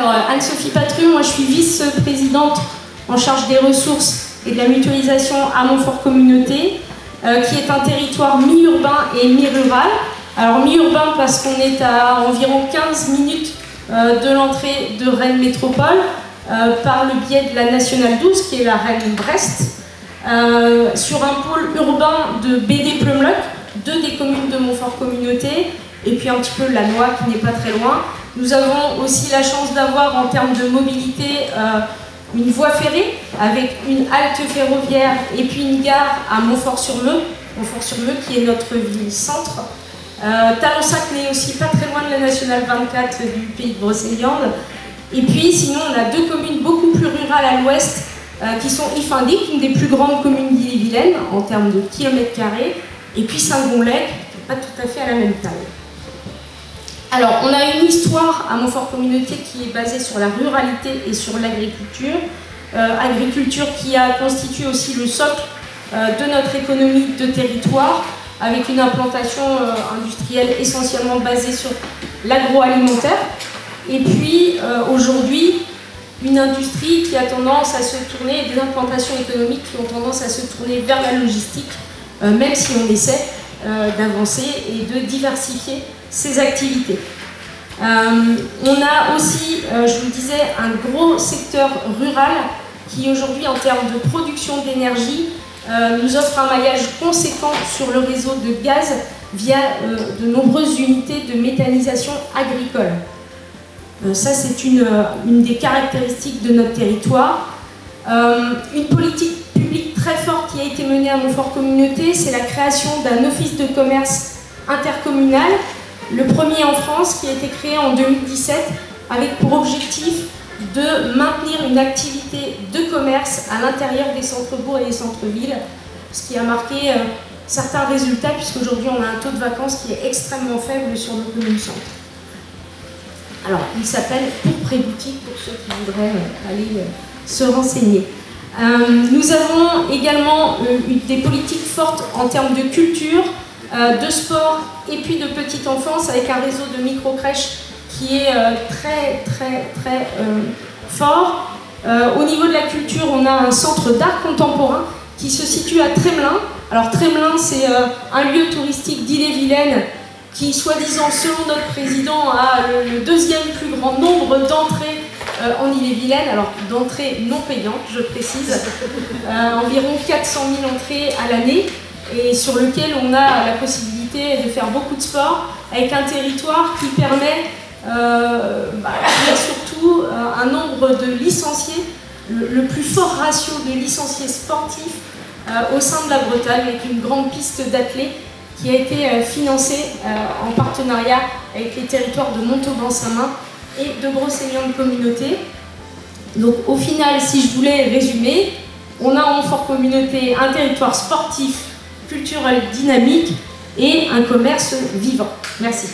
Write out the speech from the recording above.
Alors, Anne-Sophie Patru, moi je suis vice-présidente en charge des ressources et de la mutualisation à Montfort Communauté, qui est un territoire mi-urbain et mi-rural. Alors mi-urbain parce qu'on est à environ 15 minutes de l'entrée de Rennes Métropole, par le biais de la Nationale 12, qui est la Rennes-Brest, sur un pôle urbain de BD-Pleumeleuc, deux des communes de Montfort Communauté, et puis un petit peu la Noix qui n'est pas très loin. Nous avons aussi la chance d'avoir en termes de mobilité une voie ferrée avec une halte ferroviaire et puis une gare à Montfort-sur-Meux, qui est notre ville-centre. Talensac n'est aussi pas très loin de la Nationale 24 du pays de Brocéliande. Et puis sinon on a deux communes beaucoup plus rurales à l'ouest qui sont Ifindic, une des plus grandes communes d'Ille-et-Vilaine en termes de kilomètres carrés, et puis Saint-Gonlec, qui n'est pas tout à fait à la même taille. Alors, on a une histoire à Montfort Communauté qui est basée sur la ruralité et sur l'agriculture. Agriculture qui a constitué aussi le socle de notre économie de territoire, avec une implantation industrielle essentiellement basée sur l'agroalimentaire. Et puis, aujourd'hui, une industrie qui a tendance à se tourner, des implantations économiques qui ont tendance à se tourner vers la logistique, même si on essaie d'avancer et de diversifier ses activités. On a aussi, je vous le disais, un gros secteur rural qui aujourd'hui, en termes de production d'énergie, nous offre un maillage conséquent sur le réseau de gaz via de nombreuses unités de méthanisation agricole. Ça, c'est une des caractéristiques de notre territoire. Une politique publique très forte qui a été menée à Montfort Communauté, c'est la création d'un office de commerce intercommunal, le premier en France, qui a été créé en 2017, avec pour objectif de maintenir une activité de commerce à l'intérieur des centres-bourgs et des centres-villes, ce qui a marqué certains résultats, puisqu'aujourd'hui on a un taux de vacances qui est extrêmement faible sur nos communes-centres. Alors, il s'appelle Pour Préboutique, pour ceux qui voudraient aller se renseigner. Nous avons également des politiques fortes en termes de culture, de sport et puis de petite enfance, avec un réseau de micro-crèches qui est très fort. Au niveau de la culture, on a un centre d'art contemporain qui se situe à Tremelin. Alors Tremelin, c'est un lieu touristique d'Ille-et-Vilaine qui, soi-disant, selon notre président, a le deuxième plus grand nombre d'entrées en Ille-et-Vilaine, alors d'entrées non payantes, je précise, environ 400 000 entrées à l'année, et sur lequel on a la possibilité de faire beaucoup de sport, avec un territoire qui permet surtout un nombre de licenciés, le plus fort ratio de licenciés sportifs au sein de la Bretagne, avec une grande piste d'athlètes qui a été financée en partenariat avec les territoires de Montauban-Saint-Main et de Brocéliande Communauté. Donc au final, si je voulais résumer, on a en Montfort Communauté un territoire sportif, culturel, dynamique et un commerce vivant. Merci.